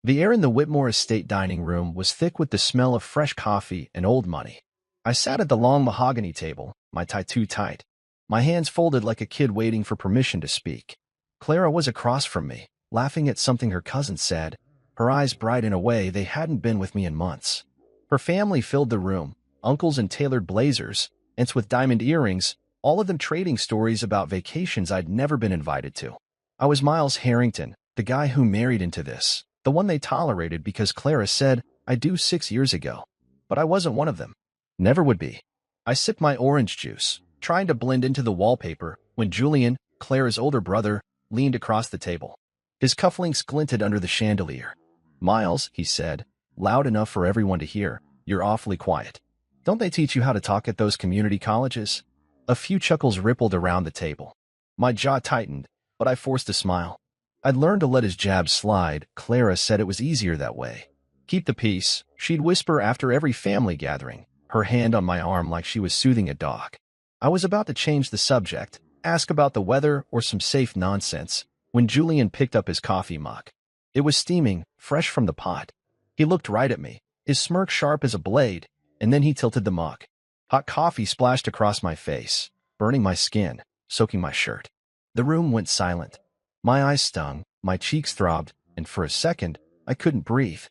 The air in the Whitmore estate dining room was thick with the smell of fresh coffee and old money. I sat at the long mahogany table, my tie too tight, my hands folded like a kid waiting for permission to speak. Clara was across from me, laughing at something her cousin said, her eyes bright in a way they hadn't been with me in months. Her family filled the room, uncles in tailored blazers, aunts with diamond earrings, all of them trading stories about vacations I'd never been invited to. I was Miles Harrington, the guy who married into this, the one they tolerated because Clara said I do 6 years ago. But I wasn't one of them. Never would be. I sipped my orange juice, trying to blend into the wallpaper, when Julian, Clara's older brother, leaned across the table. His cufflinks glinted under the chandelier. "Miles," he said, loud enough for everyone to hear, "you're awfully quiet. Don't they teach you how to talk at those community colleges?" A few chuckles rippled around the table. My jaw tightened, but I forced a smile. I'd learned to let his jabs slide. Clara said it was easier that way. "Keep the peace," she'd whisper after every family gathering, her hand on my arm like she was soothing a dog. I was about to change the subject, ask about the weather or some safe nonsense, when Julian picked up his coffee mug. It was steaming, fresh from the pot. He looked right at me, his smirk sharp as a blade, and then he tilted the mug. Hot coffee splashed across my face, burning my skin, soaking my shirt. The room went silent. My eyes stung, my cheeks throbbed, and for a second, I couldn't breathe.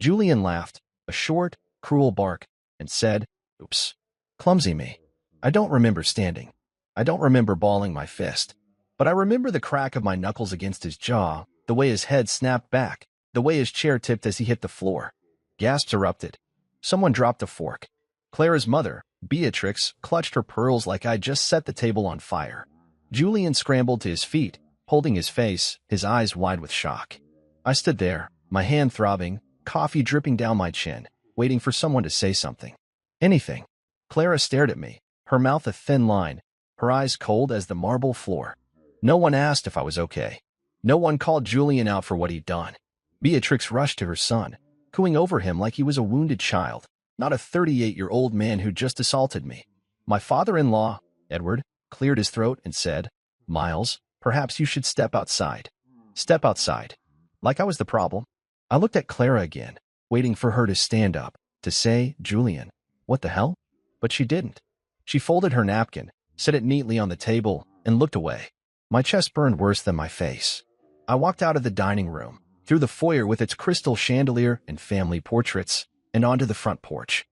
Julian laughed, a short, cruel bark, and said, "Oops. Clumsy me. I don't remember standing. I don't remember balling my fist. But I remember the crack of my knuckles against his jaw, the way his head snapped back, the way his chair tipped as he hit the floor." Gasps erupted. Someone dropped a fork. Clara's mother, Beatrix, clutched her pearls like I'd just set the table on fire. Julian scrambled to his feet, holding his face, his eyes wide with shock. I stood there, my hand throbbing, coffee dripping down my chin, waiting for someone to say something. Anything. Clara stared at me, her mouth a thin line, her eyes cold as the marble floor. No one asked if I was okay. No one called Julian out for what he'd done. Beatrix rushed to her son, cooing over him like he was a wounded child, not a 38-year-old man who just assaulted me. My father-in-law, Edward, cleared his throat and said, "Miles, perhaps you should step outside." Step outside. Like I was the problem. I looked at Clara again, waiting for her to stand up, to say, "Julian, what the hell?" But she didn't. She folded her napkin, set it neatly on the table, and looked away. My chest burned worse than my face. I walked out of the dining room, through the foyer with its crystal chandelier and family portraits, and onto the front porch.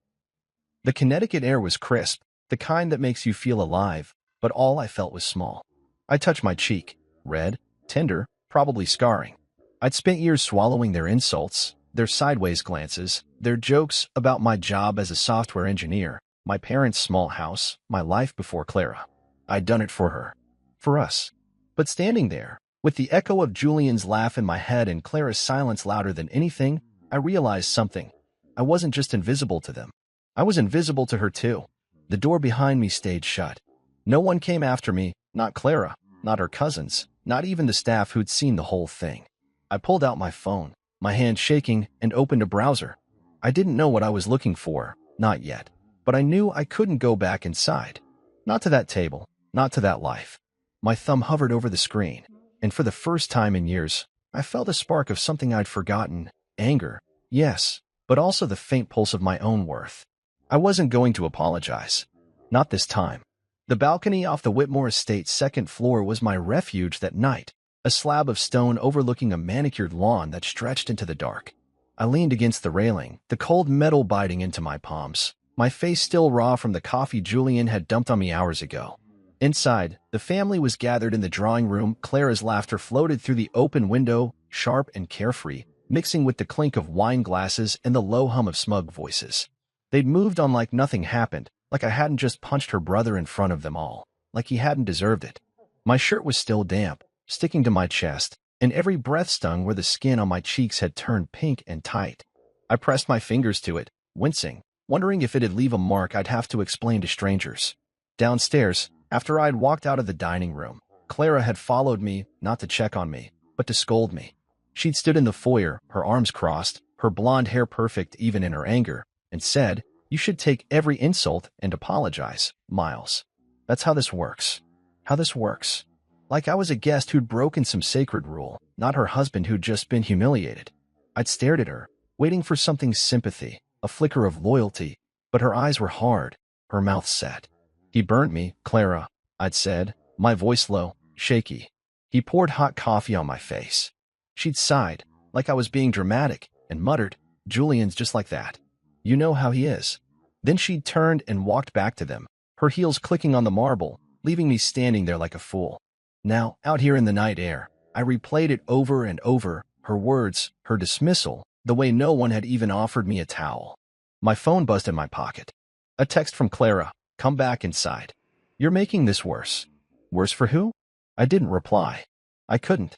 The Connecticut air was crisp, the kind that makes you feel alive, but all I felt was small. I touched my cheek, red, tender, probably scarring. I'd spent years swallowing their insults, their sideways glances, their jokes about my job as a software engineer, my parents' small house, my life before Clara. I'd done it for her. For us. But standing there, with the echo of Julian's laugh in my head and Clara's silence louder than anything, I realized something. I wasn't just invisible to them. I was invisible to her too. The door behind me stayed shut. No one came after me, not Clara, not her cousins, not even the staff who'd seen the whole thing. I pulled out my phone, my hand shaking, and opened a browser. I didn't know what I was looking for, not yet, but I knew I couldn't go back inside. Not to that table, not to that life. My thumb hovered over the screen, and for the first time in years, I felt a spark of something I'd forgotten. Anger, yes, but also the faint pulse of my own worth. I wasn't going to apologize. Not this time. The balcony off the Whitmore estate's second floor was my refuge that night, a slab of stone overlooking a manicured lawn that stretched into the dark. I leaned against the railing, the cold metal biting into my palms, my face still raw from the coffee Julian had dumped on me hours ago. Inside, the family was gathered in the drawing room. Clara's laughter floated through the open window, sharp and carefree, mixing with the clink of wine glasses and the low hum of smug voices. They'd moved on like nothing happened, like I hadn't just punched her brother in front of them all, like he hadn't deserved it. My shirt was still damp, sticking to my chest, and every breath stung where the skin on my cheeks had turned pink and tight. I pressed my fingers to it, wincing, wondering if it'd leave a mark I'd have to explain to strangers. Downstairs, after I'd walked out of the dining room, Clara had followed me, not to check on me, but to scold me. She'd stood in the foyer, her arms crossed, her blonde hair perfect even in her anger, and said, "You should take every insult and apologize, Miles. That's how this works. How this works." Like I was a guest who'd broken some sacred rule, not her husband who'd just been humiliated. I'd stared at her, waiting for something sympathy, a flicker of loyalty, but her eyes were hard, her mouth set. He burnt me, Clara, I'd said, my voice low, shaky. He poured hot coffee on my face. She'd sighed, like I was being dramatic, and muttered, Julian's just like that. You know how he is. Then she'd turned and walked back to them, her heels clicking on the marble, leaving me standing there like a fool. Now, out here in the night air, I replayed it over and over, her words, her dismissal, the way no one had even offered me a towel. My phone buzzed in my pocket. A text from Clara, come back inside. You're making this worse. Worse for who? I didn't reply. I couldn't.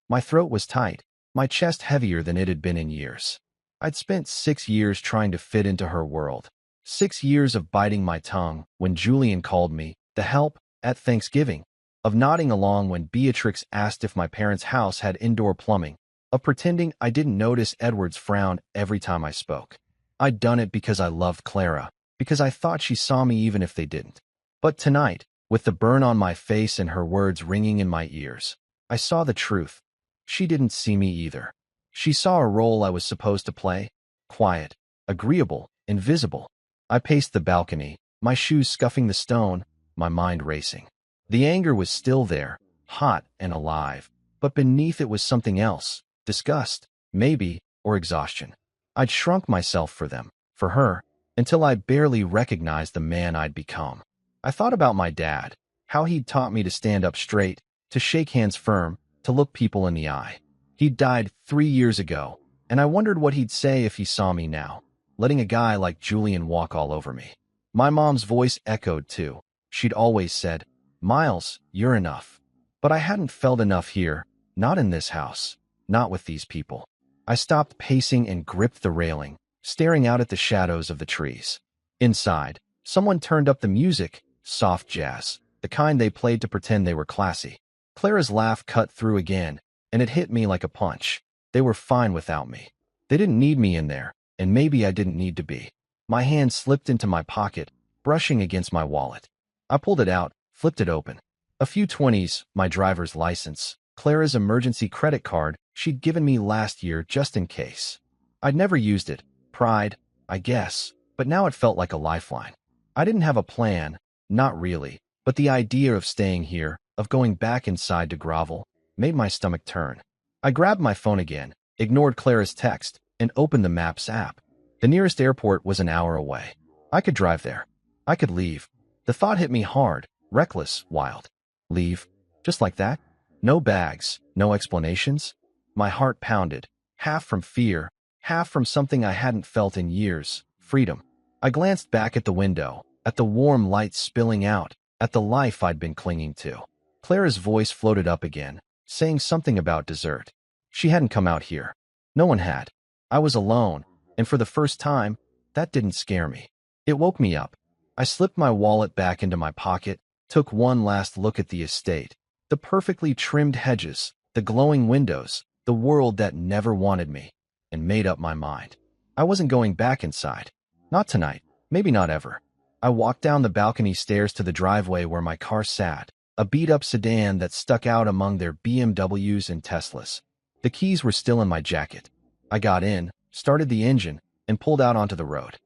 My throat was tight, my chest heavier than it had been in years. I'd spent 6 years trying to fit into her world. 6 years of biting my tongue when Julian called me, the help, at Thanksgiving, of nodding along when Beatrix asked if my parents' house had indoor plumbing, of pretending I didn't notice Edward's frown every time I spoke. I'd done it because I loved Clara, because I thought she saw me even if they didn't. But tonight, with the burn on my face and her words ringing in my ears, I saw the truth. She didn't see me either. She saw a role I was supposed to play, quiet, agreeable, invisible. I paced the balcony, my shoes scuffing the stone, my mind racing. The anger was still there, hot and alive, but beneath it was something else, disgust, maybe, or exhaustion. I'd shrunk myself for them, for her, until I barely recognized the man I'd become. I thought about my dad, how he'd taught me to stand up straight, to shake hands firm, to look people in the eye. He'd died 3 years ago, and I wondered what he'd say if he saw me now, letting a guy like Julian walk all over me. My mom's voice echoed too. She'd always said, Miles, you're enough. But I hadn't felt enough here, not in this house, not with these people. I stopped pacing and gripped the railing, staring out at the shadows of the trees. Inside, someone turned up the music, soft jazz, the kind they played to pretend they were classy. Clara's laugh cut through again, and it hit me like a punch. They were fine without me. They didn't need me in there, and maybe I didn't need to be. My hand slipped into my pocket, brushing against my wallet. I pulled it out, flipped it open. A few 20s, my driver's license, Clara's emergency credit card she'd given me last year just in case. I'd never used it. Pride, I guess, but now it felt like a lifeline. I didn't have a plan, not really, but the idea of staying here, of going back inside to grovel, made my stomach turn. I grabbed my phone again, ignored Clara's text, and opened the Maps app. The nearest airport was an hour away. I could drive there. I could leave. The thought hit me hard, reckless, wild. Leave? Just like that? No bags, no explanations? My heart pounded, half from fear, half from something I hadn't felt in years, freedom. I glanced back at the window, at the warm light spilling out, at the life I'd been clinging to. Clara's voice floated up again, saying something about dessert. She hadn't come out here. No one had. I was alone, and for the first time, that didn't scare me. It woke me up. I slipped my wallet back into my pocket, took one last look at the estate, the perfectly trimmed hedges, the glowing windows, the world that never wanted me, and made up my mind. I wasn't going back inside. Not tonight, maybe not ever. I walked down the balcony stairs to the driveway where my car sat, a beat-up sedan that stuck out among their BMWs and Teslas. The keys were still in my jacket. I got in, started the engine, and pulled out onto the road.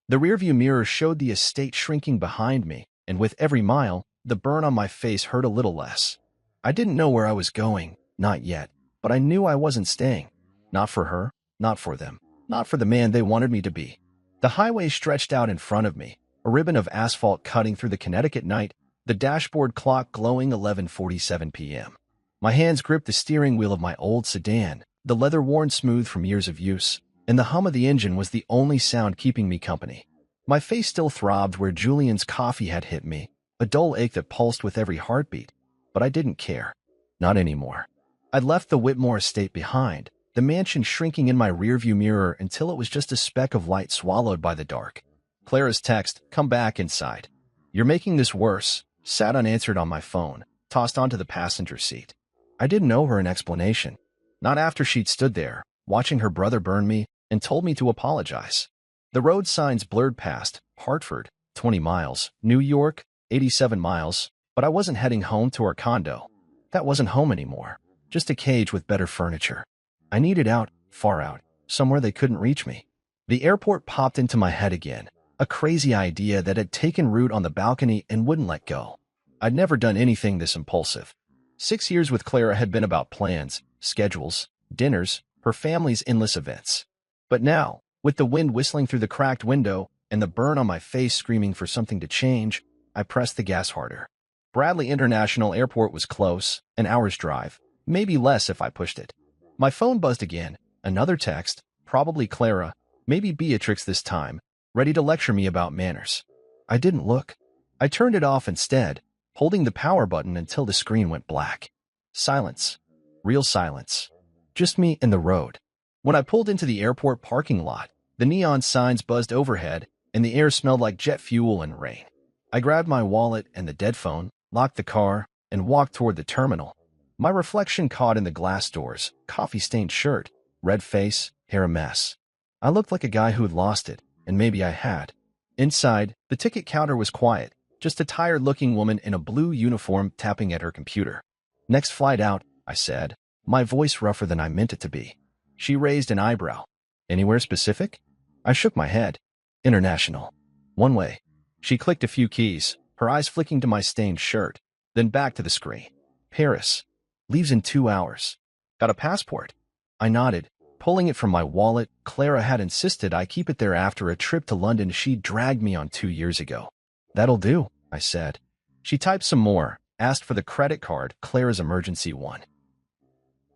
The rearview mirror showed the estate shrinking behind me, and with every mile, the burn on my face hurt a little less. I didn't know where I was going, not yet, but I knew I wasn't staying. Not for her, not for them, not for the man they wanted me to be. The highway stretched out in front of me, a ribbon of asphalt cutting through the Connecticut night, the dashboard clock glowing 11:47 p.m. My hands gripped the steering wheel of my old sedan, the leather worn smooth from years of use, and the hum of the engine was the only sound keeping me company. My face still throbbed where Julian's coffee had hit me, a dull ache that pulsed with every heartbeat, but I didn't care. Not anymore. I'd left the Whitmore estate behind, the mansion shrinking in my rearview mirror until it was just a speck of light swallowed by the dark. Clara's text, come back inside. You're making this worse, sat unanswered on my phone, tossed onto the passenger seat. I didn't owe her an explanation. Not after she'd stood there, watching her brother burn me, and told me to apologize. The road signs blurred past, Hartford, 20 miles, New York, 87 miles, but I wasn't heading home to our condo. That wasn't home anymore, just a cage with better furniture. I needed out, far out, somewhere they couldn't reach me. The airport popped into my head again, a crazy idea that had taken root on the balcony and wouldn't let go. I'd never done anything this impulsive. 6 years with Clara had been about plans, schedules, dinners, her family's endless events. But now, with the wind whistling through the cracked window and the burn on my face screaming for something to change, I pressed the gas harder. Bradley International Airport was close, an hour's drive, maybe less if I pushed it. My phone buzzed again, another text, probably Clara, maybe Beatrix this time, ready to lecture me about manners. I didn't look. I turned it off instead, holding the power button until the screen went black. Silence. Real silence. Just me and the road. When I pulled into the airport parking lot, the neon signs buzzed overhead, and the air smelled like jet fuel and rain. I grabbed my wallet and the dead phone, locked the car, and walked toward the terminal. My reflection caught in the glass doors, coffee-stained shirt, red face, hair a mess. I looked like a guy who had lost it, and maybe I had. Inside, the ticket counter was quiet, just a tired-looking woman in a blue uniform tapping at her computer. "Next flight out," I said, my voice rougher than I meant it to be. She raised an eyebrow. "Anywhere specific?" I shook my head. "International. One way." She clicked a few keys, her eyes flicking to my stained shirt, then back to the screen. "Paris. Leaves in 2 hours. Got a passport?" I nodded, pulling it from my wallet. Clara had insisted I keep it there after a trip to London she dragged me on 2 years ago. "That'll do," I said. She typed some more, asked for the credit card, Clara's emergency one.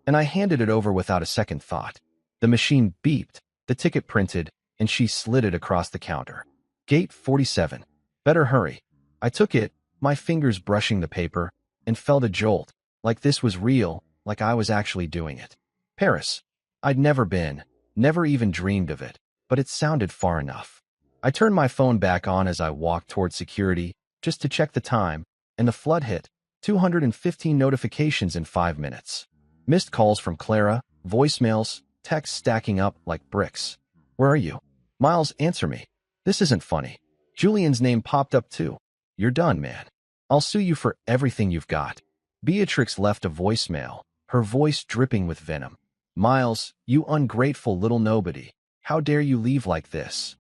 And I handed it over without a second thought. The machine beeped, the ticket printed, and she slid it across the counter. "Gate 47. Better hurry." I took it, my fingers brushing the paper, and felt a jolt, like this was real, like I was actually doing it. Paris. I'd never been, never even dreamed of it, but it sounded far enough. I turned my phone back on as I walked toward security, just to check the time, and the flood hit. 215 notifications in 5 minutes. Missed calls from Clara, voicemails, texts stacking up like bricks. "Where are you?" "Miles, answer me. This isn't funny." Julian's name popped up too. "You're done, man. I'll sue you for everything you've got." Beatrix left a voicemail, her voice dripping with venom. "Miles, you ungrateful little nobody. How dare you leave like this?"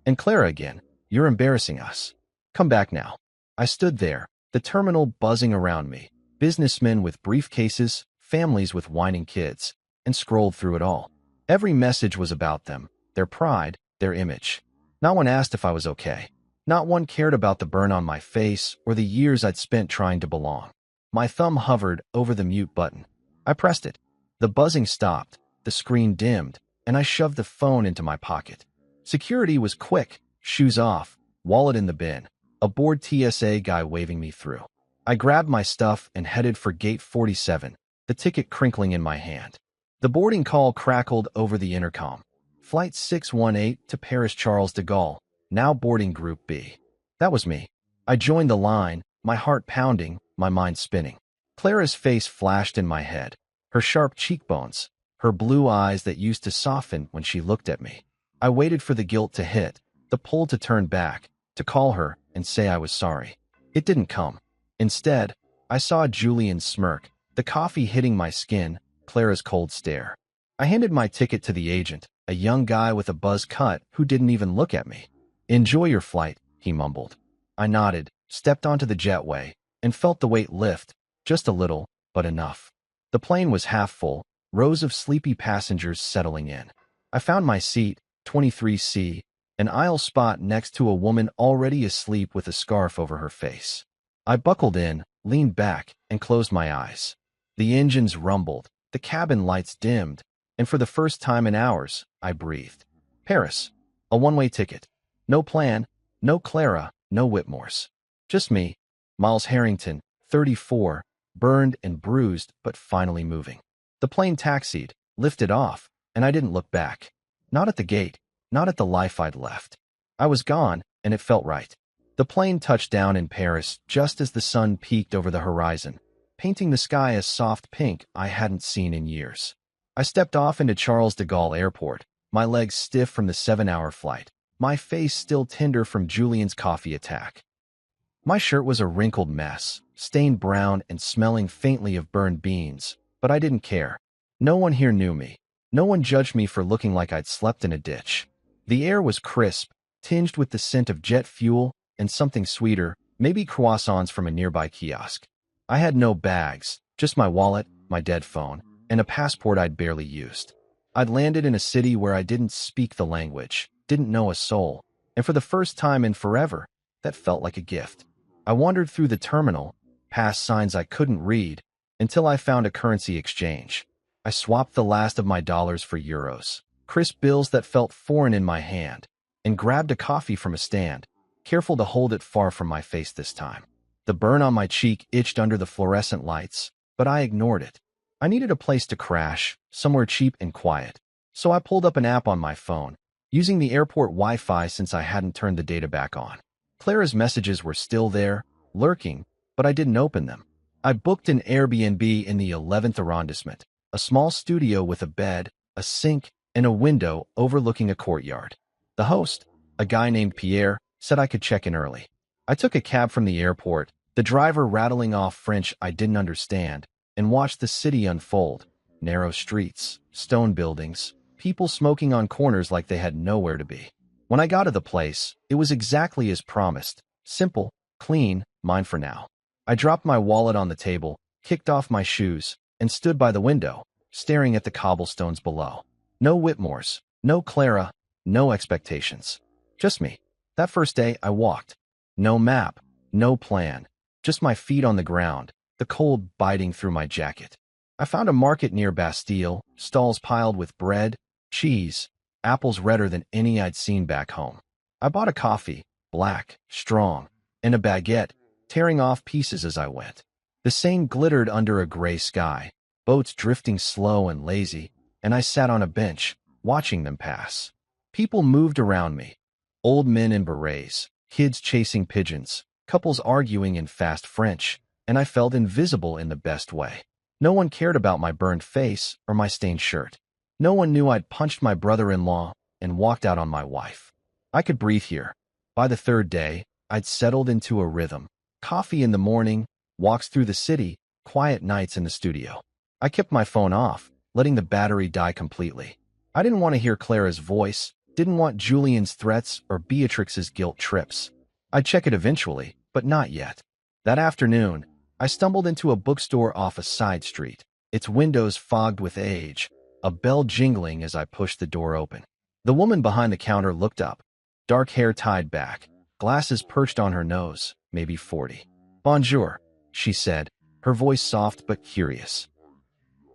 And Clara again. "You're embarrassing us. Come back now." I stood there, the terminal buzzing around me, businessmen with briefcases, families with whining kids, and scrolled through it all. Every message was about them, their pride, their image. Not one asked if I was okay. Not one cared about the burn on my face or the years I'd spent trying to belong. My thumb hovered over the mute button. I pressed it. The buzzing stopped, the screen dimmed, and I shoved the phone into my pocket. Security was quick, shoes off, wallet in the bin, a bored TSA guy waving me through. I grabbed my stuff and headed for gate 47, the ticket crinkling in my hand. The boarding call crackled over the intercom. "Flight 618 to Paris Charles de Gaulle, now boarding Group B." That was me. I joined the line, my heart pounding, my mind spinning. Clara's face flashed in my head, her sharp cheekbones, her blue eyes that used to soften when she looked at me. I waited for the guilt to hit, the pull to turn back, to call her and say I was sorry. It didn't come. Instead, I saw Julian's smirk, the coffee hitting my skin, Clara's cold stare. I handed my ticket to the agent, a young guy with a buzz cut who didn't even look at me. "Enjoy your flight," he mumbled. I nodded, stepped onto the jetway, and felt the weight lift, just a little, but enough. The plane was half full, rows of sleepy passengers settling in. I found my seat, 23C, an aisle spot next to a woman already asleep with a scarf over her face. I buckled in, leaned back, and closed my eyes. The engines rumbled, the cabin lights dimmed, and for the first time in hours, I breathed. Paris. A one-way ticket. No plan, no Clara, no Whitmores. Just me, Miles Harrington, 34, burned and bruised but finally moving. The plane taxied, lifted off, and I didn't look back. Not at the gate, not at the life I'd left. I was gone, and it felt right. The plane touched down in Paris just as the sun peeked over the horizon, painting the sky a soft pink I hadn't seen in years. I stepped off into Charles de Gaulle Airport, my legs stiff from the 7-hour flight, my face still tender from Julian's coffee attack. My shirt was a wrinkled mess, stained brown and smelling faintly of burned beans, but I didn't care. No one here knew me. No one judged me for looking like I'd slept in a ditch. The air was crisp, tinged with the scent of jet fuel and something sweeter, maybe croissants from a nearby kiosk. I had no bags, just my wallet, my dead phone, and a passport I'd barely used. I'd landed in a city where I didn't speak the language, didn't know a soul, and for the first time in forever, that felt like a gift. I wandered through the terminal, past signs I couldn't read, until I found a currency exchange. I swapped the last of my dollars for euros, crisp bills that felt foreign in my hand, and grabbed a coffee from a stand, careful to hold it far from my face this time. The burn on my cheek itched under the fluorescent lights, but I ignored it. I needed a place to crash, somewhere cheap and quiet. So I pulled up an app on my phone, using the airport Wi-Fi since I hadn't turned the data back on. Clara's messages were still there, lurking, but I didn't open them. I booked an Airbnb in the 11th arrondissement, a small studio with a bed, a sink, and a window overlooking a courtyard. The host, a guy named Pierre, said I could check in early. I took a cab from the airport, the driver rattling off French I didn't understand, and watched the city unfold. Narrow streets, stone buildings, people smoking on corners like they had nowhere to be. When I got to the place, it was exactly as promised. Simple, clean, mine for now. I dropped my wallet on the table, kicked off my shoes, and stood by the window, staring at the cobblestones below. No Whitmores, no Clara, no expectations. Just me. That first day, I walked. No map, no plan, just my feet on the ground, the cold biting through my jacket. I found a market near Bastille, stalls piled with bread, cheese, apples redder than any I'd seen back home. I bought a coffee, black, strong, and a baguette, tearing off pieces as I went. The Seine glittered under a gray sky, boats drifting slow and lazy, and I sat on a bench, watching them pass. People moved around me. Old men in berets, kids chasing pigeons, couples arguing in fast French, and I felt invisible in the best way. No one cared about my burned face or my stained shirt. No one knew I'd punched my brother-in-law and walked out on my wife. I could breathe here. By the third day, I'd settled into a rhythm. Coffee in the morning, walks through the city, quiet nights in the studio. I kept my phone off, letting the battery die completely. I didn't want to hear Clara's voice, didn't want Julian's threats or Beatrix's guilt trips. I'd check it eventually, but not yet. That afternoon, I stumbled into a bookstore off a side street, its windows fogged with age, a bell jingling as I pushed the door open. The woman behind the counter looked up, dark hair tied back, glasses perched on her nose, maybe 40. "Bonjour," she said, her voice soft but curious.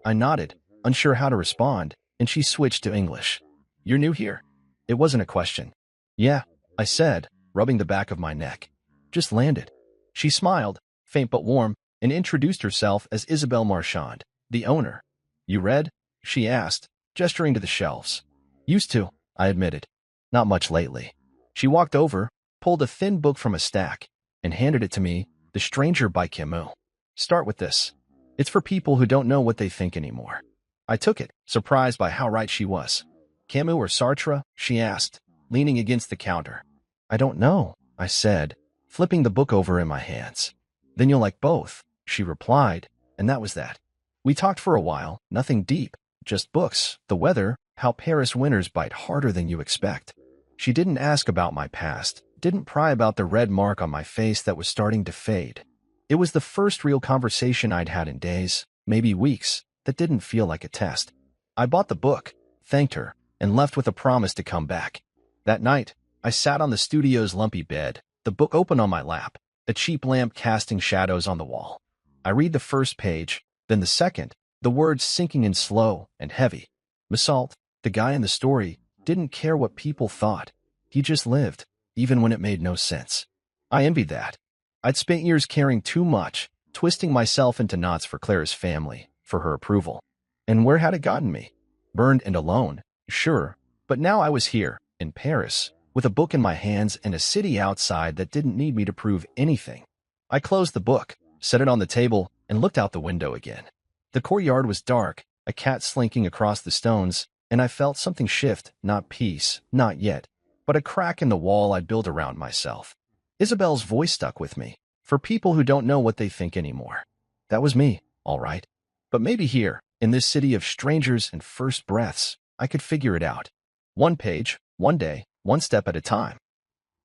I nodded, unsure how to respond, and she switched to English. "You're new here?" It wasn't a question. "Yeah," I said, rubbing the back of my neck. "Just landed." She smiled, faint but warm, and introduced herself as Isabelle Marchand, the owner. "You read?" she asked, gesturing to the shelves. "Used to," I admitted. "Not much lately." She walked over, pulled a thin book from a stack, and handed it to me, The Stranger by Camus. "Start with this. It's for people who don't know what they think anymore." I took it, surprised by how right she was. "Camus or Sartre?" she asked, leaning against the counter. "I don't know," I said, flipping the book over in my hands. "Then you'll like both," she replied, and that was that. We talked for a while, nothing deep, just books, the weather, how Paris winters bite harder than you expect. She didn't ask about my past, didn't pry about the red mark on my face that was starting to fade. It was the first real conversation I'd had in days, maybe weeks, that didn't feel like a test. I bought the book, thanked her, and left with a promise to come back. That night, I sat on the studio's lumpy bed, the book open on my lap, a cheap lamp casting shadows on the wall. I read the first page, then the second, the words sinking in slow and heavy. Massault, the guy in the story, didn't care what people thought. He just lived, even when it made no sense. I envied that. I'd spent years caring too much, twisting myself into knots for Clara's family, for her approval. And where had it gotten me? Burned and alone, sure, but now I was here, in Paris, with a book in my hands and a city outside that didn't need me to prove anything. I closed the book, set it on the table, and looked out the window again. The courtyard was dark, a cat slinking across the stones, and I felt something shift, not peace, not yet, but a crack in the wall I'd built around myself. Isabelle's voice stuck with me, for people who don't know what they think anymore. That was me, all right. But maybe here, In this city of strangers and first breaths, I could figure it out. One page, one day, one step at a time.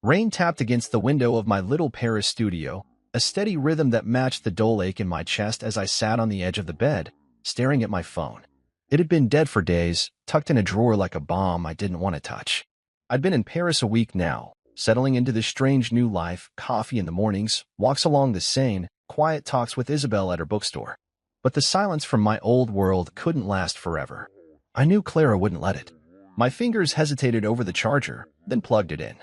Rain tapped against the window of my little Paris studio, a steady rhythm that matched the dull ache in my chest as I sat on the edge of the bed, staring at my phone. It had been dead for days, tucked in a drawer like a bomb I didn't want to touch. I'd been in Paris a week now, settling into this strange new life, coffee in the mornings, walks along the Seine, quiet talks with Isabel at her bookstore. But the silence from my old world couldn't last forever. I knew Clara wouldn't let it. My fingers hesitated over the charger, then plugged it in.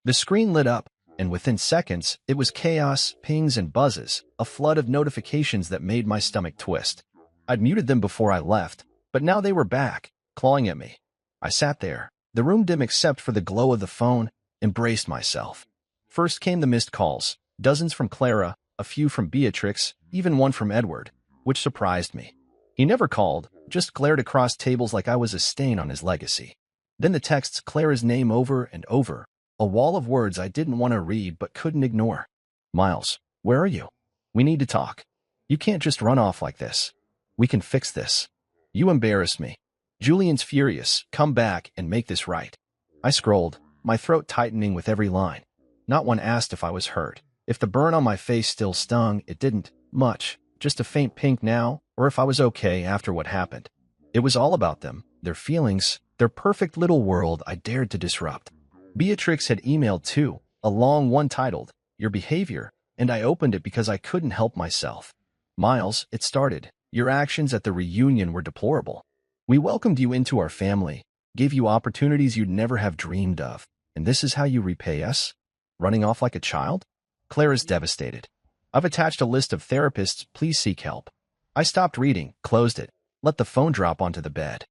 The screen lit up, and within seconds, it was chaos, pings and buzzes, a flood of notifications that made my stomach twist. I'd muted them before I left, but now they were back, clawing at me. I sat there, the room dim except for the glow of the phone, and braced myself. First came the missed calls, dozens from Clara, a few from Beatrix, even one from Edward, which surprised me. He never called, just glared across tables like I was a stain on his legacy. Then the texts Clara's name over and over, a wall of words I didn't want to read but couldn't ignore. Miles, where are you? We need to talk. You can't just run off like this. We can fix this. You embarrass me. Julian's furious. Come back and make this right. I scrolled, my throat tightening with every line. Not one asked if I was hurt. If the burn on my face still stung, it didn't. Much. Just a faint pink now, or if I was okay after what happened. It was all about them, their feelings, their perfect little world I dared to disrupt. Beatrix had emailed too, a long one titled, Your Behavior, and I opened it because I couldn't help myself. Miles, it started. Your actions at the reunion were deplorable. We welcomed you into our family, gave you opportunities you'd never have dreamed of, and this is how you repay us? Running off like a child? Clara's devastated. I've attached a list of therapists, please seek help. I stopped reading, closed it, let the phone drop onto the bed.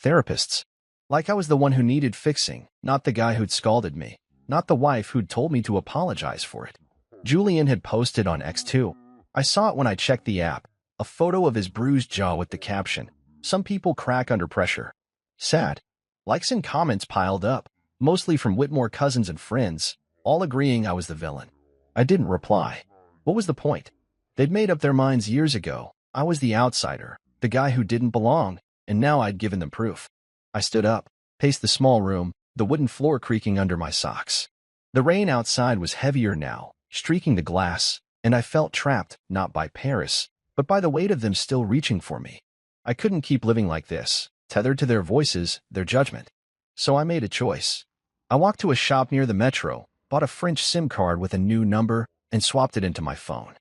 Therapists. Like I was the one who needed fixing, not the guy who'd scalded me, not the wife who'd told me to apologize for it. Julian had posted on X too. I saw it when I checked the app, a photo of his bruised jaw with the caption, Some people crack under pressure. Sad. Likes and comments piled up, mostly from Whitmore cousins and friends, all agreeing I was the villain. I didn't reply. What was the point? They'd made up their minds years ago. I was the outsider, the guy who didn't belong, and now I'd given them proof. I stood up, paced the small room, the wooden floor creaking under my socks. The rain outside was heavier now, streaking the glass, and I felt trapped, not by Paris, but by the weight of them still reaching for me. I couldn't keep living like this, tethered to their voices, their judgment. So I made a choice. I walked to a shop near the metro, bought a French SIM card with a new number, and swapped it into my phone.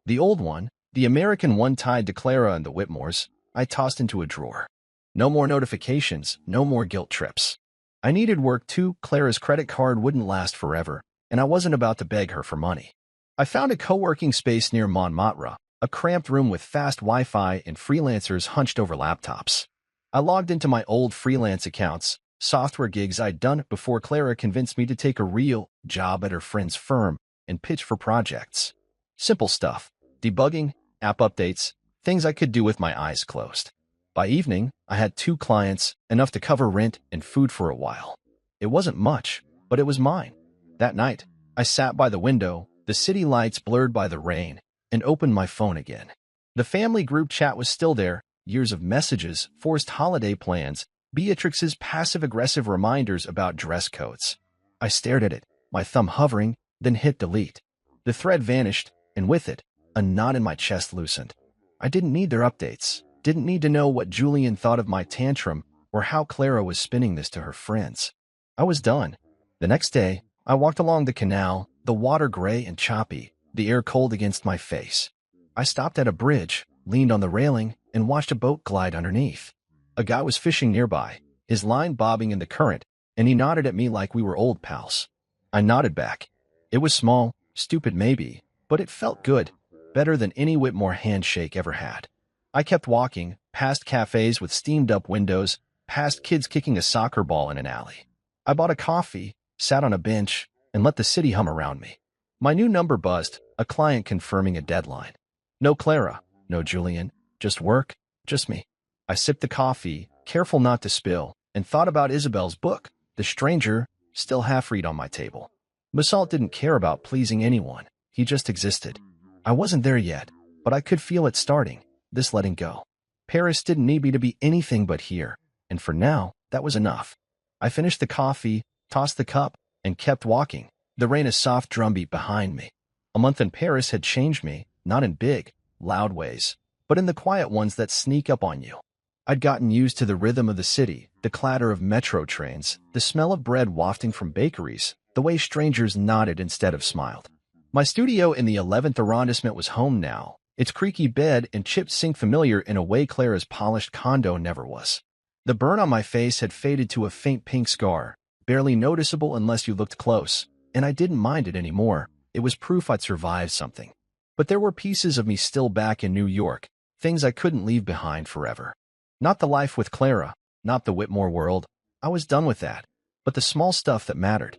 The old one, the American one tied to Clara and the Whitmores, I tossed into a drawer. No more notifications, no more guilt trips. I needed work too. Clara's credit card wouldn't last forever, and I wasn't about to beg her for money. I found a co-working space near Montmartre, a cramped room with fast Wi-Fi and freelancers hunched over laptops. I logged into my old freelance accounts, software gigs I'd done before Clara convinced me to take a real job at her friend's firm and pitch for projects. Simple stuff, debugging, app updates, things I could do with my eyes closed. By evening, I had 2 clients, enough to cover rent and food for a while. It wasn't much, but it was mine. That night, I sat by the window, the city lights blurred by the rain, and opened my phone again. The family group chat was still there, years of messages, forced holiday plans, Beatrix's passive-aggressive reminders about dress codes. I stared at it, my thumb hovering, then hit delete. The thread vanished, and with it, a knot in my chest loosened. I didn't need their updates, didn't need to know what Julian thought of my tantrum or how Clara was spinning this to her friends. I was done. The next day, I walked along the canal, the water gray and choppy, the air cold against my face. I stopped at a bridge, leaned on the railing, and watched a boat glide underneath. A guy was fishing nearby, his line bobbing in the current, and he nodded at me like we were old pals. I nodded back. It was small, stupid maybe, but it felt good, better than any Whitmore handshake ever had. I kept walking, past cafes with steamed-up windows, past kids kicking a soccer ball in an alley. I bought a coffee, sat on a bench, and let the city hum around me. My new number buzzed, a client confirming a deadline. No Clara, no Julian, just work, just me. I sipped the coffee, careful not to spill, and thought about Isabel's book, The Stranger, still half-read on my table. Basalt didn't care about pleasing anyone. He just existed. I wasn't there yet, but I could feel it starting, this letting go. Paris didn't need me to be anything but here, and for now, that was enough. I finished the coffee, tossed the cup, and kept walking, the rain a soft drumbeat behind me. A month in Paris had changed me, not in big, loud ways, but in the quiet ones that sneak up on you. I'd gotten used to the rhythm of the city, the clatter of metro trains, the smell of bread wafting from bakeries, the way strangers nodded instead of smiled. My studio in the 11th arrondissement was home now, its creaky bed and chipped sink familiar in a way Clara's polished condo never was. The burn on my face had faded to a faint pink scar, barely noticeable unless you looked close, and I didn't mind it anymore. It was proof I'd survived something. But there were pieces of me still back in New York, things I couldn't leave behind forever. Not the life with Clara, not the Whitmore world. I was done with that. But the small stuff that mattered.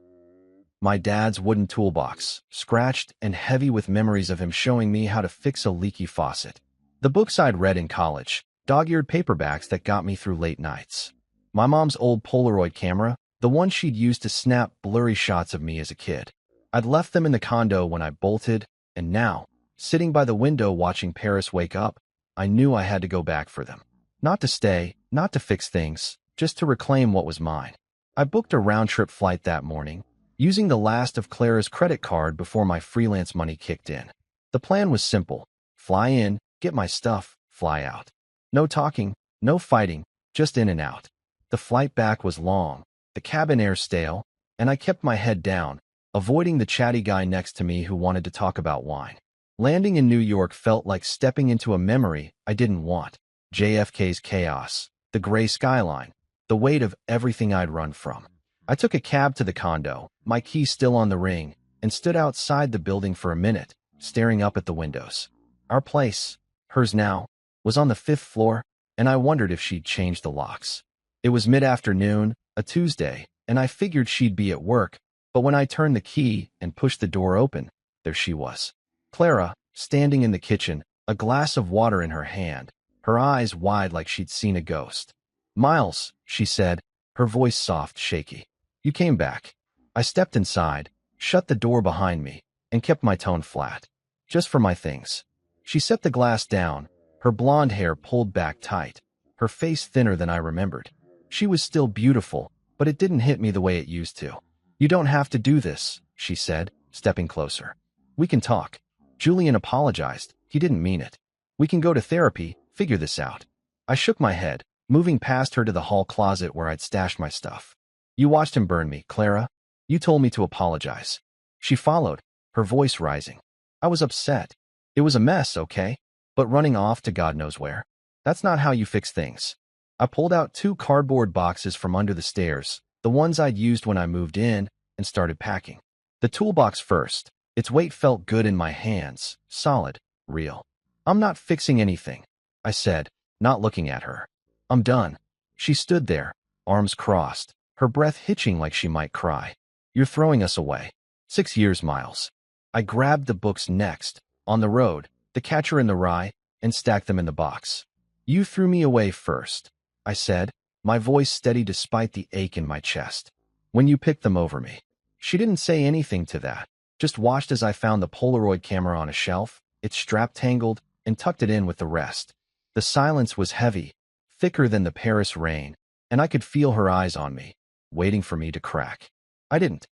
My dad's wooden toolbox, scratched and heavy with memories of him showing me how to fix a leaky faucet. The books I'd read in college, dog-eared paperbacks that got me through late nights. My mom's old Polaroid camera, the one she'd used to snap blurry shots of me as a kid. I'd left them in the condo when I bolted, and now, sitting by the window watching Paris wake up, I knew I had to go back for them. Not to stay, not to fix things, just to reclaim what was mine. I booked a round-trip flight that morning, using the last of Clara's credit card before my freelance money kicked in. The plan was simple. Fly in, get my stuff, fly out. No talking, no fighting, just in and out. The flight back was long, the cabin air stale, and I kept my head down, avoiding the chatty guy next to me who wanted to talk about wine. Landing in New York felt like stepping into a memory I didn't want. JFK's chaos, the gray skyline, the weight of everything I'd run from. I took a cab to the condo, my key still on the ring, and stood outside the building for a minute, staring up at the windows. Our place, hers now, was on the 5th floor, and I wondered if she'd changed the locks. It was mid-afternoon, a Tuesday, and I figured she'd be at work, but when I turned the key and pushed the door open, there she was. Clara, standing in the kitchen, a glass of water in her hand, her eyes wide like she'd seen a ghost. "Miles," she said, her voice soft, shaky. "You came back." I stepped inside, shut the door behind me, and kept my tone flat. "Just for my things." She set the glass down, her blonde hair pulled back tight, her face thinner than I remembered. She was still beautiful, but it didn't hit me the way it used to. "You don't have to do this," she said, stepping closer. "We can talk." Julian apologized. He didn't mean it. "We can go to therapy, figure this out." I shook my head, moving past her to the hall closet where I'd stashed my stuff. "You watched him burn me, Clara. You told me to apologize." She followed, her voice rising. "I was upset. It was a mess, okay? But running off to God knows where. That's not how you fix things." I pulled out 2 cardboard boxes from under the stairs, the ones I'd used when I moved in, and started packing. The toolbox first. Its weight felt good in my hands, solid, real. "I'm not fixing anything," I said, not looking at her. "I'm done." She stood there, arms crossed, her breath hitching like she might cry. "You're throwing us away." 6 years, Miles. I grabbed the books next, On the Road, The Catcher in the Rye, and stacked them in the box. "You threw me away first," I said, my voice steady despite the ache in my chest. "When you picked them over me." She didn't say anything to that, just watched as I found the Polaroid camera on a shelf, its strap tangled, and tucked it in with the rest. The silence was heavy, thicker than the Paris rain, and I could feel her eyes on me, waiting for me to crack. I didn't.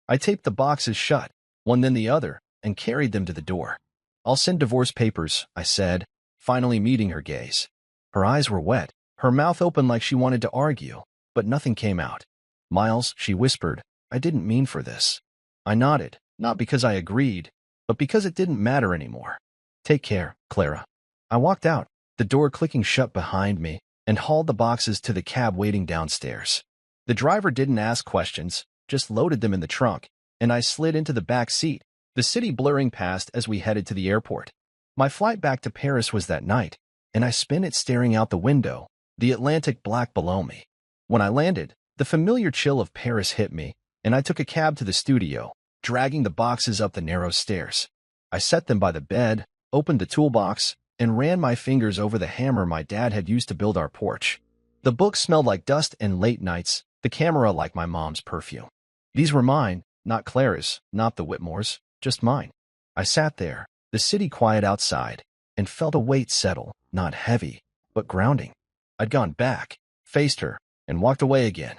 I taped the boxes shut, one then the other, and carried them to the door. "I'll send divorce papers," I said, finally meeting her gaze. Her eyes were wet, her mouth open like she wanted to argue, but nothing came out. "Miles," she whispered, "I didn't mean for this." I nodded, not because I agreed, but because it didn't matter anymore. "Take care, Clara." I walked out, the door clicking shut behind me, and hauled the boxes to the cab waiting downstairs. The driver didn't ask questions, just loaded them in the trunk, and I slid into the back seat, the city blurring past as we headed to the airport. My flight back to Paris was that night, and I spent it staring out the window, the Atlantic black below me. When I landed, the familiar chill of Paris hit me, and I took a cab to the studio, dragging the boxes up the narrow stairs. I set them by the bed, opened the toolbox, and ran my fingers over the hammer my dad had used to build our porch. The books smelled like dust and late nights, the camera like my mom's perfume. These were mine, not Clara's, not the Whitmores, just mine. I sat there, the city quiet outside, and felt a weight settle, not heavy, but grounding. I'd gone back, faced her, and walked away again.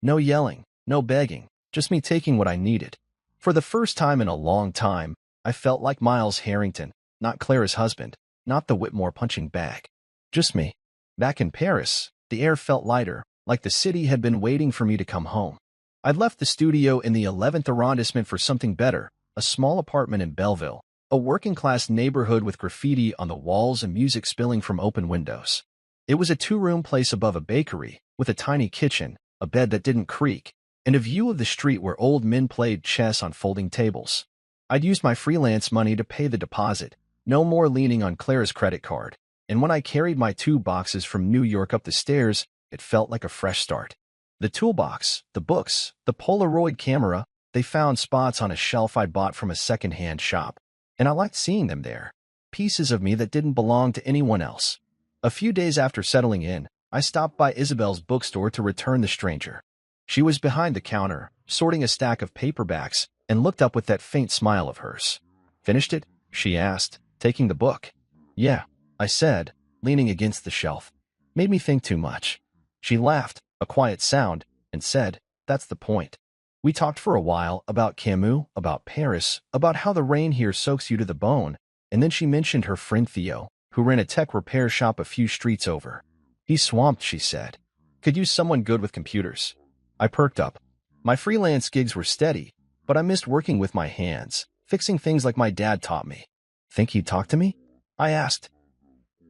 No yelling, no begging, just me taking what I needed. For the first time in a long time, I felt like Miles Harrington, not Clara's husband, not the Whitmore punching bag. Just me. Back in Paris, the air felt lighter, like the city had been waiting for me to come home. I'd left the studio in the 11th arrondissement for something better, a small apartment in Belleville, a working-class neighborhood with graffiti on the walls and music spilling from open windows. It was a two-room place above a bakery, with a tiny kitchen, a bed that didn't creak, and a view of the street where old men played chess on folding tables. I'd used my freelance money to pay the deposit, no more leaning on Clara's credit card, and when I carried my 2 boxes from New York up the stairs, it felt like a fresh start. The toolbox, the books, the Polaroid camera, they found spots on a shelf I'd bought from a second-hand shop, and I liked seeing them there, pieces of me that didn't belong to anyone else. A few days after settling in, I stopped by Isabel's bookstore to return the stranger. She was behind the counter, sorting a stack of paperbacks, and looked up with that faint smile of hers. "Finished it?" she asked, taking the book. "Yeah," I said, leaning against the shelf. "Made me think too much." She laughed, a quiet sound, and said, "That's the point." We talked for a while about Camus, about Paris, about how the rain here soaks you to the bone, and then she mentioned her friend Theo, who ran a tech repair shop a few streets over. "He's swamped," she said. "Could use someone good with computers." I perked up. My freelance gigs were steady, but I missed working with my hands, fixing things like my dad taught me. "Think he'd talk to me?" I asked.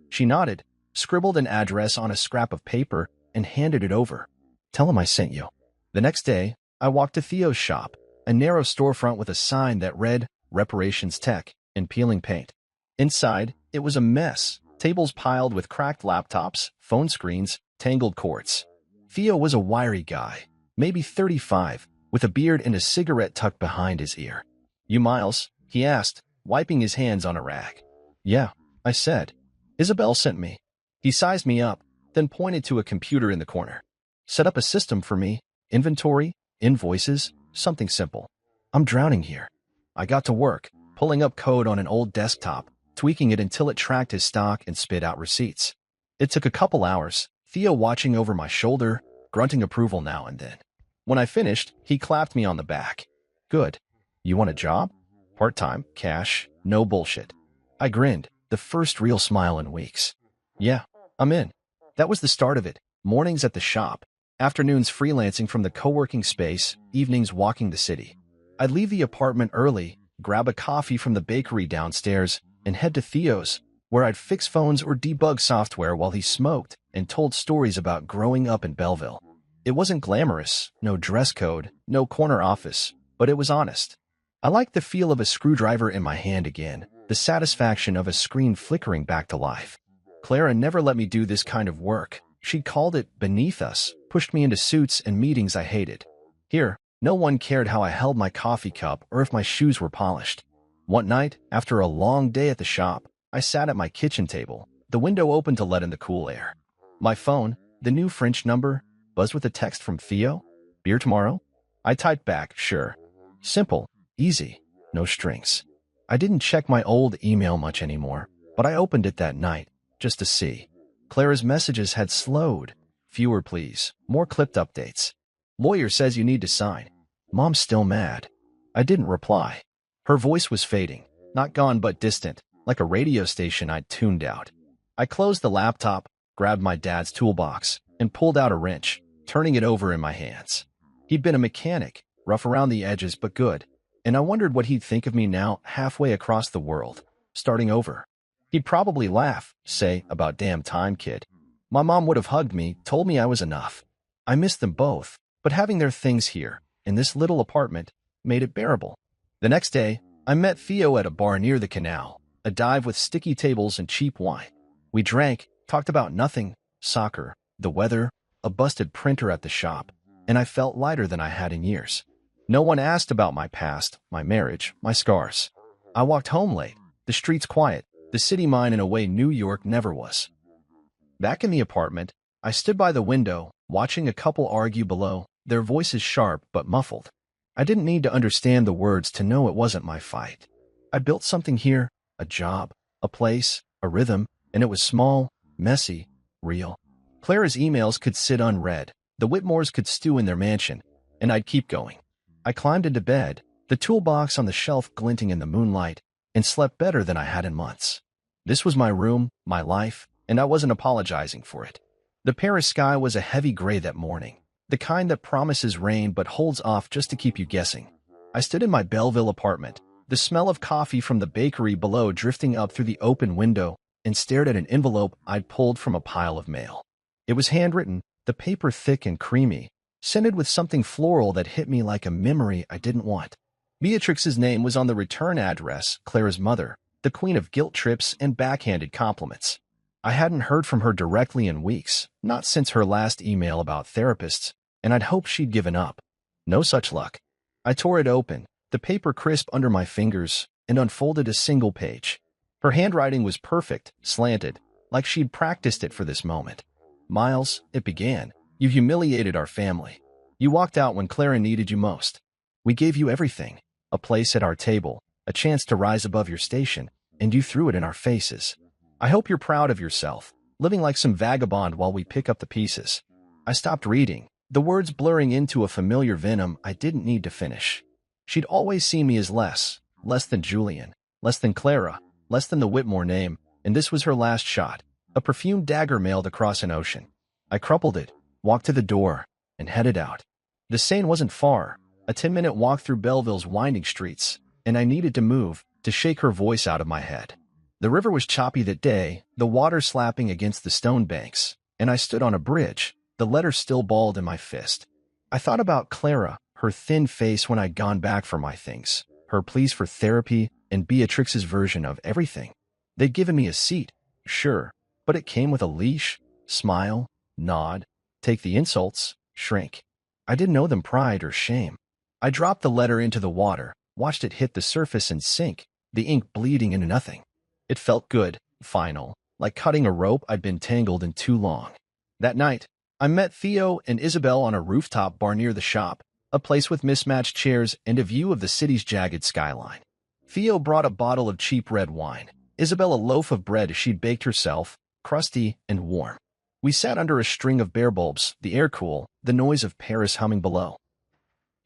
She nodded, scribbled an address on a scrap of paper, and handed it over. "Tell him I sent you." The next day, I walked to Theo's shop, a narrow storefront with a sign that read, "Reparations Tech," in peeling paint. Inside, it was a mess, tables piled with cracked laptops, phone screens, tangled cords. Theo was a wiry guy, maybe 35, with a beard and a cigarette tucked behind his ear. "You Miles?" he asked, wiping his hands on a rag. "Yeah," I said. "Isabel sent me." He sized me up, then pointed to a computer in the corner. "Set up a system for me, inventory, invoices, something simple. I'm drowning here." I got to work, pulling up code on an old desktop, tweaking it until it tracked his stock and spit out receipts. It took a couple hours, Theo watching over my shoulder, grunting approval now and then. When I finished, he clapped me on the back. "Good. You want a job? Part-time, cash, no bullshit." I grinned, the first real smile in weeks. "Yeah, I'm in." That was the start of it. Mornings at the shop, afternoons freelancing from the co-working space, evenings walking the city. I'd leave the apartment early, grab a coffee from the bakery downstairs, and head to Theo's, where I'd fix phones or debug software while he smoked and told stories about growing up in Belleville. It wasn't glamorous, no dress code, no corner office, but it was honest. I liked the feel of a screwdriver in my hand again, the satisfaction of a screen flickering back to life. Clara never let me do this kind of work. She called it beneath us, pushed me into suits and meetings I hated. Here, no one cared how I held my coffee cup or if my shoes were polished. One night, after a long day at the shop, I sat at my kitchen table, the window open to let in the cool air. My phone, the new French number, buzzed with a text from Theo. "Beer tomorrow?" I typed back, "Sure." Simple, easy, no strings. I didn't check my old email much anymore, but I opened it that night, just to see. Clara's messages had slowed. "Fewer please, more clipped updates. Lawyer says you need to sign. Mom's still mad." I didn't reply. Her voice was fading, not gone but distant, like a radio station I'd tuned out. I closed the laptop, grabbed my dad's toolbox, and pulled out a wrench, turning it over in my hands. He'd been a mechanic, rough around the edges but good, and I wondered what he'd think of me now halfway across the world, starting over. He'd probably laugh, say, "About damn time, kid." My mom would have hugged me, told me I was enough. I missed them both, but having their things here, in this little apartment, made it bearable. The next day, I met Theo at a bar near the canal, a dive with sticky tables and cheap wine. We drank, talked about nothing, soccer, the weather, a busted printer at the shop, and I felt lighter than I had in years. No one asked about my past, my marriage, my scars. I walked home late, the streets quiet, the city mine in a way New York never was. Back in the apartment, I stood by the window, watching a couple argue below, their voices sharp but muffled. I didn't need to understand the words to know it wasn't my fight. I built something here, a job, a place, a rhythm, and it was small, messy, real. Clara's emails could sit unread, the Whitmores could stew in their mansion, and I'd keep going. I climbed into bed, the toolbox on the shelf glinting in the moonlight, and slept better than I had in months. This was my room, my life, and I wasn't apologizing for it. The Paris sky was a heavy gray that morning, the kind that promises rain but holds off just to keep you guessing. I stood in my Belleville apartment, the smell of coffee from the bakery below drifting up through the open window, and stared at an envelope I'd pulled from a pile of mail. It was handwritten, the paper thick and creamy, scented with something floral that hit me like a memory I didn't want. Beatrix's name was on the return address, Clara's mother, the queen of guilt trips and backhanded compliments. I hadn't heard from her directly in weeks, not since her last email about therapists, and I'd hoped she'd given up. No such luck. I tore it open, the paper crisp under my fingers, and unfolded a single page. Her handwriting was perfect, slanted, like she'd practiced it for this moment. Miles, it began, you humiliated our family. You walked out when Clara needed you most. We gave you everything, a place at our table, a chance to rise above your station, and you threw it in our faces. I hope you're proud of yourself, living like some vagabond while we pick up the pieces. I stopped reading, the words blurring into a familiar venom I didn't need to finish. She'd always seen me as less than Julian, less than Clara, less than the Whitmore name, and this was her last shot, a perfumed dagger mailed across an ocean. I crumpled it, walked to the door, and headed out. The Seine wasn't far, a 10-minute walk through Belleville's winding streets, and I needed to move, to shake her voice out of my head. The river was choppy that day, the water slapping against the stone banks, and I stood on a bridge, the letter still balled in my fist. I thought about Clara, her thin face when I'd gone back for my things, her pleas for therapy, and Beatrix's version of everything. They'd given me a seat, sure, but it came with a leash, smile, nod, take the insults, shrink. I didn't know them pride or shame. I dropped the letter into the water, watched it hit the surface and sink, the ink bleeding into nothing. It felt good, final, like cutting a rope I'd been tangled in too long. That night, I met Theo and Isabel on a rooftop bar near the shop, a place with mismatched chairs and a view of the city's jagged skyline. Theo brought a bottle of cheap red wine, Isabel a loaf of bread she'd baked herself, crusty and warm. We sat under a string of bare bulbs, the air cool, the noise of Paris humming below.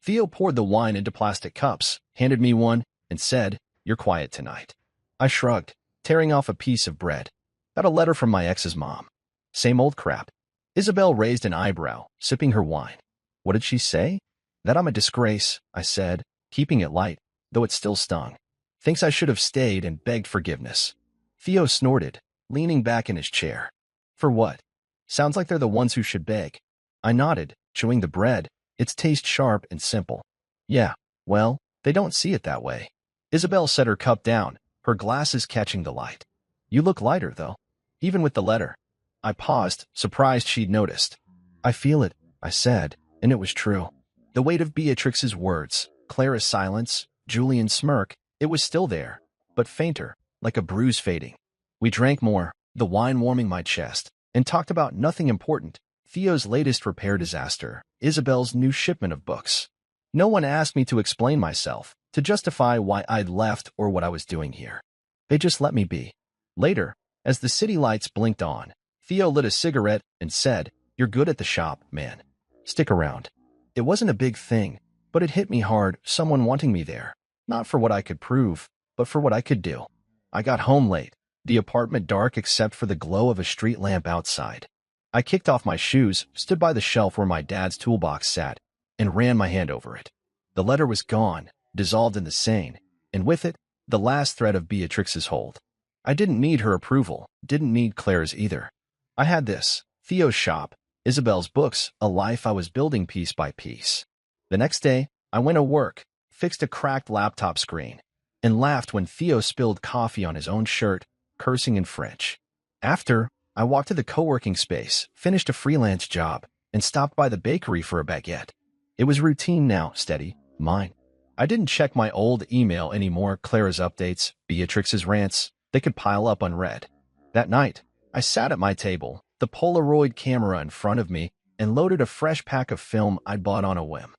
Theo poured the wine into plastic cups, handed me one, and said, "You're quiet tonight." I shrugged, tearing off a piece of bread. Got a letter from my ex's mom. Same old crap. Isabel raised an eyebrow, sipping her wine. What did she say? That I'm a disgrace, I said, keeping it light, though it still stung. Thinks I should have stayed and begged forgiveness. Theo snorted, leaning back in his chair. For what? Sounds like they're the ones who should beg. I nodded, chewing the bread, its taste sharp and simple. Yeah, well, they don't see it that way. Isabel set her cup down, her glasses catching the light. You look lighter, though, even with the letter. I paused, surprised she'd noticed. I feel it, I said, and it was true. The weight of Beatrix's words, Clara's silence, Julian's smirk, it was still there, but fainter, like a bruise fading. We drank more, the wine warming my chest, and talked about nothing important, Theo's latest repair disaster, Isabel's new shipment of books. No one asked me to explain myself, to justify why I'd left or what I was doing here. They just let me be. Later, as the city lights blinked on, Theo lit a cigarette and said, "You're good at the shop, man. Stick around." It wasn't a big thing, but it hit me hard, someone wanting me there, not for what I could prove, but for what I could do. I got home late, the apartment dark except for the glow of a street lamp outside. I kicked off my shoes, stood by the shelf where my dad's toolbox sat, and ran my hand over it. The letter was gone, dissolved in the Seine, and with it, the last thread of Beatrix's hold. I didn't need her approval, didn't need Claire's either. I had this, Theo's shop, Isabel's books, a life I was building piece by piece. The next day, I went to work, fixed a cracked laptop screen, and laughed when Theo spilled coffee on his own shirt, cursing in French. After, I walked to the co-working space, finished a freelance job, and stopped by the bakery for a baguette. It was routine now, steady, mine. I didn't check my old email anymore, Clara's updates, Beatrix's rants, they could pile up unread. That night, I sat at my table, the Polaroid camera in front of me, and loaded a fresh pack of film I'd bought on a whim.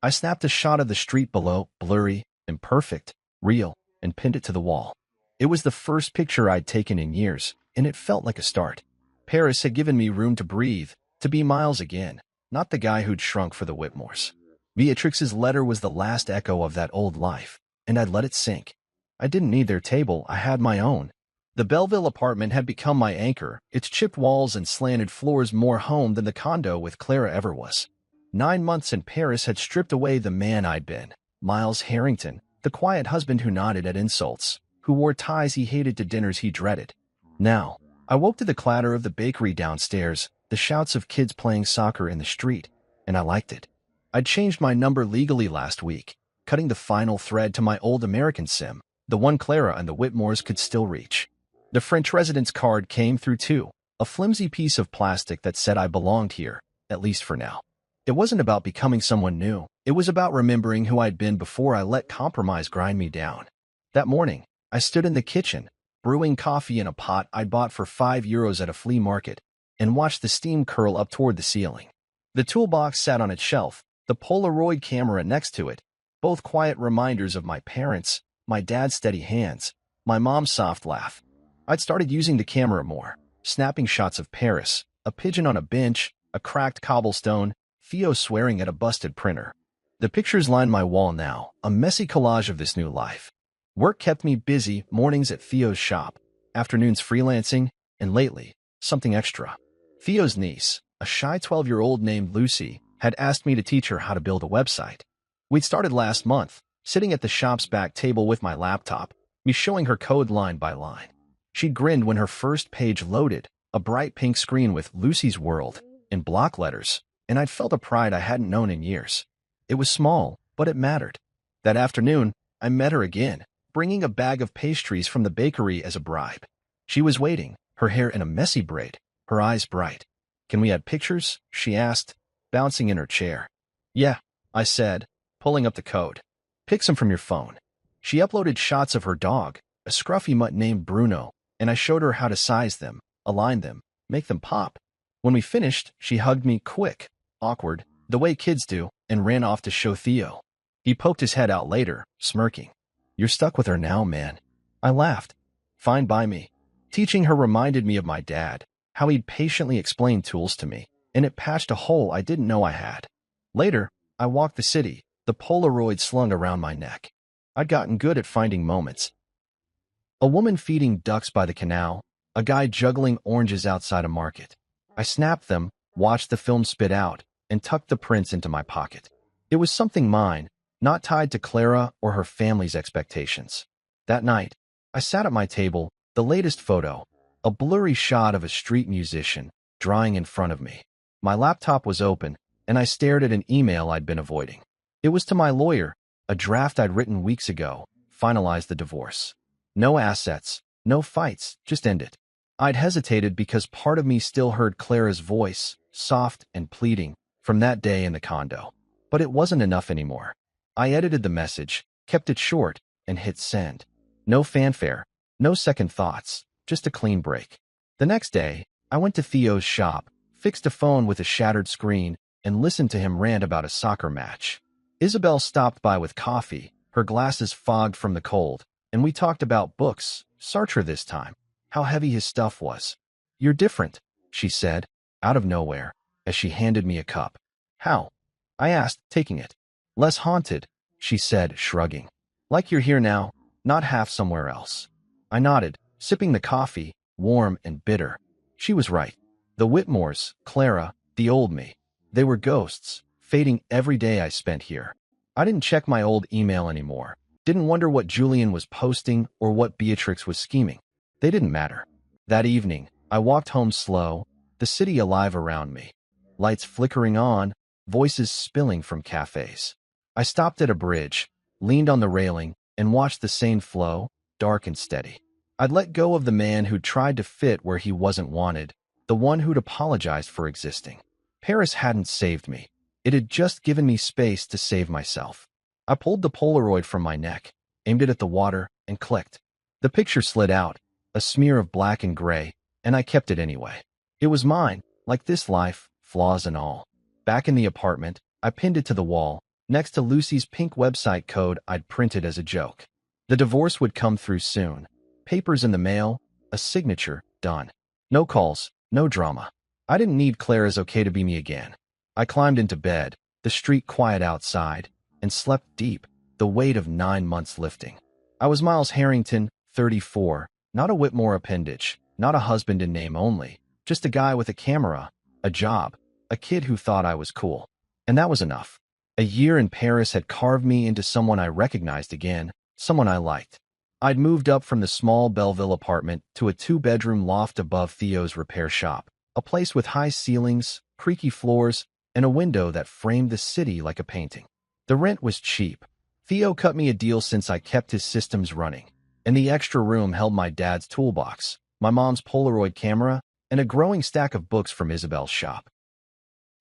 I snapped a shot of the street below, blurry, imperfect, real, and pinned it to the wall. It was the first picture I'd taken in years, and it felt like a start. Paris had given me room to breathe, to be Miles again, not the guy who'd shrunk for the Whitmores. Beatrix's letter was the last echo of that old life, and I'd let it sink. I didn't need their table, I had my own. The Belleville apartment had become my anchor, its chipped walls and slanted floors more home than the condo with Clara ever was. 9 months in Paris had stripped away the man I'd been, Miles Harrington, the quiet husband who nodded at insults, who wore ties he hated to dinners he dreaded. Now, I woke to the clatter of the bakery downstairs, the shouts of kids playing soccer in the street, and I liked it. I'd changed my number legally last week, cutting the final thread to my old American SIM, the one Clara and the Whitmores could still reach. The French residence card came through too, a flimsy piece of plastic that said I belonged here, at least for now. It wasn't about becoming someone new. It was about remembering who I'd been before I let compromise grind me down. That morning, I stood in the kitchen, brewing coffee in a pot I'd bought for €5 at a flea market, and watched the steam curl up toward the ceiling. The toolbox sat on its shelf, the Polaroid camera next to it, both quiet reminders of my parents, my dad's steady hands, my mom's soft laugh. I'd started using the camera more, snapping shots of Paris, a pigeon on a bench, a cracked cobblestone, Theo swearing at a busted printer. The pictures lined my wall now, a messy collage of this new life. Work kept me busy, mornings at Theo's shop, afternoons freelancing, and lately, something extra. Theo's niece, a shy 12-year-old named Lucy, had asked me to teach her how to build a website. We'd started last month, sitting at the shop's back table with my laptop, me showing her code line by line. She'd grinned when her first page loaded, a bright pink screen with Lucy's World in block letters, and I'd felt a pride I hadn't known in years. It was small, but it mattered. That afternoon, I met her again, bringing a bag of pastries from the bakery as a bribe. She was waiting, her hair in a messy braid, her eyes bright. "Can we add pictures?" she asked, bouncing in her chair. "Yeah," I said, pulling up the code. "Pick some from your phone." She uploaded shots of her dog, a scruffy mutt named Bruno, and I showed her how to size them, align them, make them pop. When we finished, she hugged me quick, awkward, the way kids do, and ran off to show Theo. He poked his head out later, smirking. "You're stuck with her now, man." I laughed. Fine by me. Teaching her reminded me of my dad, how he'd patiently explain tools to me, and it patched a hole I didn't know I had. Later, I walked the city, the Polaroid slung around my neck. I'd gotten good at finding moments. A woman feeding ducks by the canal, a guy juggling oranges outside a market. I snapped them, watched the film spit out, and tucked the prints into my pocket. It was something mine, not tied to Clara or her family's expectations. That night, I sat at my table, the latest photo, a blurry shot of a street musician, drying in front of me. My laptop was open, and I stared at an email I'd been avoiding. It was to my lawyer, a draft I'd written weeks ago, finalized the divorce. No assets, no fights, just end it. I'd hesitated because part of me still heard Clara's voice, soft and pleading, from that day in the condo. But it wasn't enough anymore. I edited the message, kept it short, and hit send. No fanfare, no second thoughts, just a clean break. The next day, I went to Theo's shop, fixed a phone with a shattered screen, and listened to him rant about a soccer match. Isabel stopped by with coffee, her glasses fogged from the cold, and we talked about books, Sartre this time, how heavy his stuff was. "You're different," she said, out of nowhere, as she handed me a cup. "How?" I asked, taking it. "Less haunted," she said, shrugging. "Like you're here now, not half somewhere else." I nodded, sipping the coffee, warm and bitter. She was right. The Whitmores, Clara, the old me, they were ghosts, fading every day I spent here. I didn't check my old email anymore. Didn't wonder what Julian was posting or what Beatrix was scheming. They didn't matter. That evening, I walked home slow, the city alive around me. Lights flickering on, voices spilling from cafes. I stopped at a bridge, leaned on the railing, and watched the Seine flow, dark and steady. I'd let go of the man who'd tried to fit where he wasn't wanted, the one who'd apologized for existing. Paris hadn't saved me. It had just given me space to save myself. I pulled the Polaroid from my neck, aimed it at the water, and clicked. The picture slid out, a smear of black and gray, and I kept it anyway. It was mine, like this life, flaws and all. Back in the apartment, I pinned it to the wall, next to Lucy's pink website code I'd printed as a joke. The divorce would come through soon. Papers in the mail, a signature, done. No calls, No drama. I didn't need Clara's okay to be me again. I climbed into bed, the street quiet outside, and slept deep, the weight of 9 months lifting. I was Miles Harrington, 34, not a Whitmore appendage, not a husband in name only, just a guy with a camera, a job, a kid who thought I was cool. And that was enough. A year in Paris had carved me into someone I recognized again, someone I liked. I'd moved up from the small Belleville apartment to a 2-bedroom loft above Theo's repair shop, a place with high ceilings, creaky floors, and a window that framed the city like a painting. The rent was cheap. Theo cut me a deal since I kept his systems running, and the extra room held my dad's toolbox, my mom's Polaroid camera, and a growing stack of books from Isabel's shop.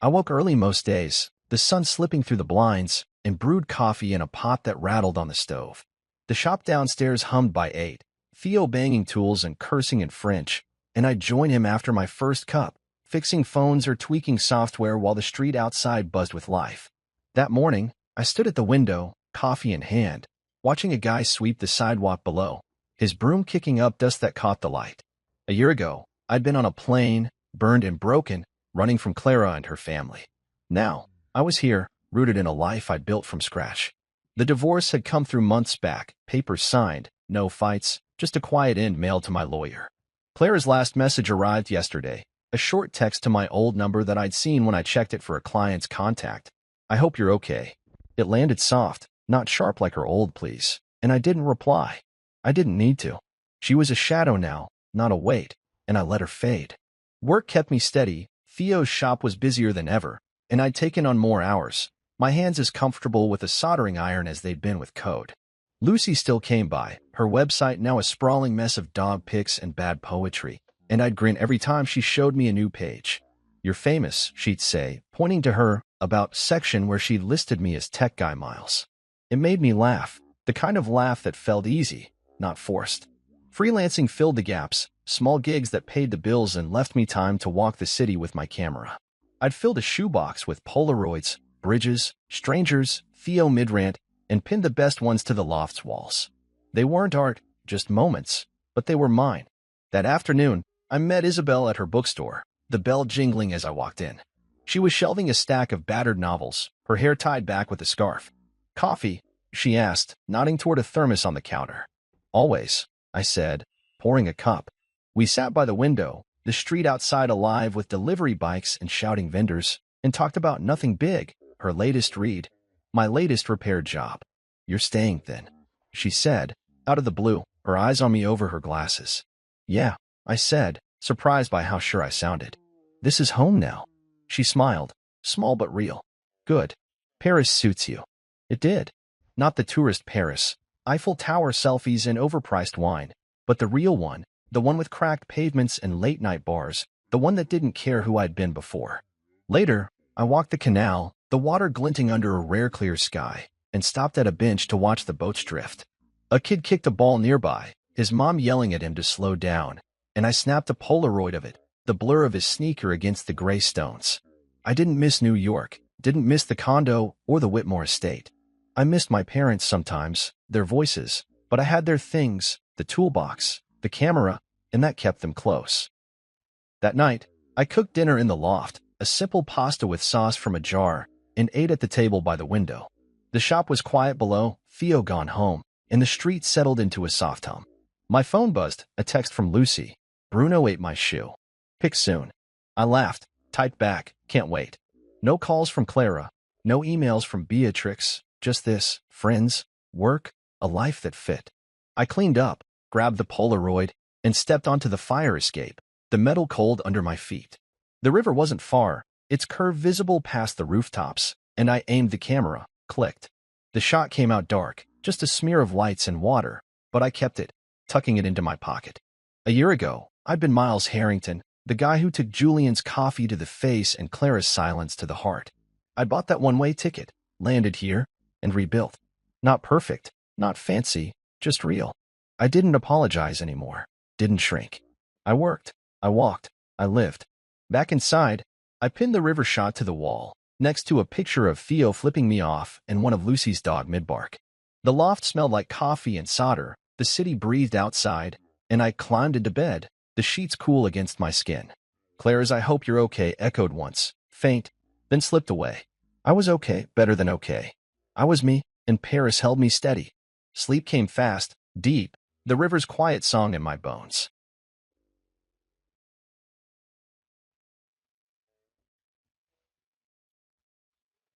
I woke early most days, the sun slipping through the blinds, and brewed coffee in a pot that rattled on the stove. The shop downstairs hummed by 8, Theo banging tools and cursing in French, and I'd join him after my first cup, fixing phones or tweaking software while the street outside buzzed with life. That morning, I stood at the window, coffee in hand, watching a guy sweep the sidewalk below, his broom kicking up dust that caught the light. A year ago, I'd been on a plane, burned and broken, running from Clara and her family. Now, I was here, rooted in a life I'd built from scratch. The divorce had come through months back, papers signed, no fights, just a quiet end mailed to my lawyer. Clara's last message arrived yesterday, a short text to my old number that I'd seen when I checked it for a client's contact. I hope you're okay. It landed soft, not sharp like her old please, and I didn't reply. I didn't need to. She was a shadow now, not a weight, and I let her fade. Work kept me steady, Theo's shop was busier than ever, and I'd taken on more hours, my hands as comfortable with a soldering iron as they'd been with code. Lucy still came by, her website now a sprawling mess of dog pics and bad poetry, and I'd grin every time she showed me a new page. You're famous, she'd say, pointing to her about section where she'd listed me as tech guy Miles. It made me laugh, the kind of laugh that felt easy, not forced. Freelancing filled the gaps, small gigs that paid the bills and left me time to walk the city with my camera. I'd filled a shoebox with Polaroids, bridges, strangers, Theo midrant, and pinned the best ones to the loft's walls. They weren't art, just moments, but they were mine. That afternoon, I met Isabel at her bookstore, the bell jingling as I walked in. She was shelving a stack of battered novels, her hair tied back with a scarf. Coffee? She asked, nodding toward a thermos on the counter. Always, I said, pouring a cup. We sat by the window, the street outside alive with delivery bikes and shouting vendors, and talked about nothing big, her latest read, my latest repaired job. You're staying then, she said, out of the blue, her eyes on me over her glasses. Yeah, I said, surprised by how sure I sounded. This is home now. She smiled, small but real. Good. Paris suits you. It did. Not the tourist Paris, Eiffel Tower selfies and overpriced wine, but the real one, the one with cracked pavements and late-night bars, the one that didn't care who I'd been before. Later, I walked the canal, the water glinting under a rare clear sky, and stopped at a bench to watch the boats drift. A kid kicked a ball nearby, his mom yelling at him to slow down, and I snapped a Polaroid of it, the blur of his sneaker against the gray stones. I didn't miss New York, didn't miss the condo or the Whitmore estate. I missed my parents sometimes, their voices, but I had their things, the toolbox, the camera, and that kept them close. That night, I cooked dinner in the loft, a simple pasta with sauce from a jar, and ate at the table by the window. The shop was quiet below, Theo gone home, and the street settled into a soft hum. My phone buzzed, a text from Lucy. Bruno ate my shoe. Pick soon. I laughed, typed back, can't wait. No calls from Clara, no emails from Beatrix, just this, friends, work, a life that fit. I cleaned up, grabbed the Polaroid, and stepped onto the fire escape, the metal cold under my feet. The river wasn't far, its curve visible past the rooftops, and I aimed the camera, clicked. The shot came out dark, just a smear of lights and water, but I kept it, tucking it into my pocket. A year ago, I'd been Miles Harrington, the guy who took Julian's coffee to the face and Clara's silence to the heart. I bought that one-way ticket, landed here, and rebuilt. Not perfect, not fancy, just real. I didn't apologize anymore, didn't shrink. I worked, I walked, I lived. Back inside, I pinned the river shot to the wall, next to a picture of Theo flipping me off and one of Lucy's dog mid-bark. The loft smelled like coffee and solder, the city breathed outside, and I climbed into bed, the sheets cool against my skin. Claire's "I hope you're okay" echoed once, faint, then slipped away. I was okay, better than okay. I was me, and Paris held me steady. Sleep came fast, deep, the river's quiet song in my bones.